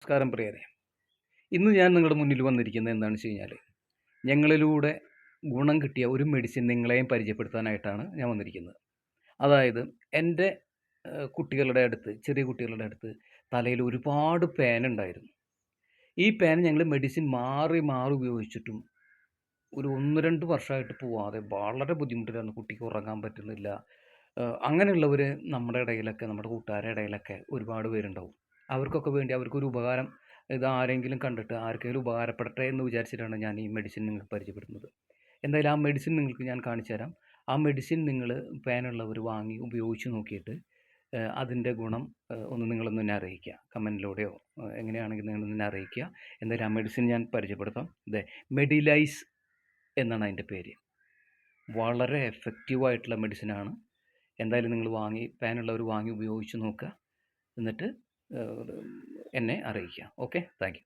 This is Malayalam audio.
നമസ്കാരം പ്രിയരെ. ഇന്ന് ഞാൻ നിങ്ങളുടെ മുന്നിൽ വന്നിരിക്കുന്നത് എന്താണെന്ന് വെച്ച് കഴിഞ്ഞാൽ, ഞങ്ങളിലൂടെ ഗുണം കിട്ടിയ ഒരു മെഡിസിൻ നിങ്ങളെയും പരിചയപ്പെടുത്താനായിട്ടാണ് ഞാൻ വന്നിരിക്കുന്നത്. അതായത് എൻ്റെ കുട്ടികളുടെ അടുത്ത്, ചെറിയ കുട്ടികളുടെ അടുത്ത് തലയിൽ ഒരുപാട് പേനുണ്ടായിരുന്നു. ഈ പേൻ ഞങ്ങൾ മെഡിസിൻ മാറി മാറി ഉപയോഗിച്ചിട്ടും ഒരു 1, 2 വർഷമായിട്ട് പോവാതെ വളരെ ബുദ്ധിമുട്ടിലാണ്. കുട്ടിക്ക് ഉറങ്ങാൻ പറ്റുന്നില്ല. അങ്ങനെയുള്ളവർ നമ്മുടെ ഇടയിലൊക്കെ, നമ്മുടെ കൂട്ടുകാരുടെ ഇടയിലൊക്കെ ഒരുപാട് പേരുണ്ടാവും. അവർക്കൊക്കെ വേണ്ടി അവർക്കൊരു ഉപകാരം, ഇത് ആരെങ്കിലും കണ്ടിട്ട് ആർക്കെങ്കിലും ഉപകാരപ്പെടട്ടെ എന്ന് വിചാരിച്ചിട്ടാണ് ഞാൻ ഈ മെഡിസിൻ നിങ്ങൾക്ക് പരിചയപ്പെടുത്തുന്നത്. എന്തായാലും ആ മെഡിസിൻ നിങ്ങൾക്ക് ഞാൻ കാണിച്ചു തരാം. ആ മെഡിസിൻ നിങ്ങൾ പേനുള്ളവർ വാങ്ങി ഉപയോഗിച്ച് നോക്കിയിട്ട് അതിൻ്റെ ഗുണം ഒന്ന് നിങ്ങളൊന്ന് എന്നെ അറിയിക്കുക. കമൻറ്റിലൂടെയോ എങ്ങനെയാണെങ്കിലും നിങ്ങളൊന്ന് എന്നെ അറിയിക്കുക. എന്തായാലും ആ മെഡിസിൻ ഞാൻ പരിചയപ്പെടുത്താം. മെഡിലൈസ് എന്നാണ് അതിൻ്റെ പേര്. വളരെ എഫക്റ്റീവായിട്ടുള്ള മെഡിസിനാണ്. എന്തായാലും നിങ്ങൾ പേനുള്ളവർ വാങ്ങി ഉപയോഗിച്ച് നോക്കുക. എന്നിട്ട് എന്നെ അറിയിക്കുക. Okay, thank you.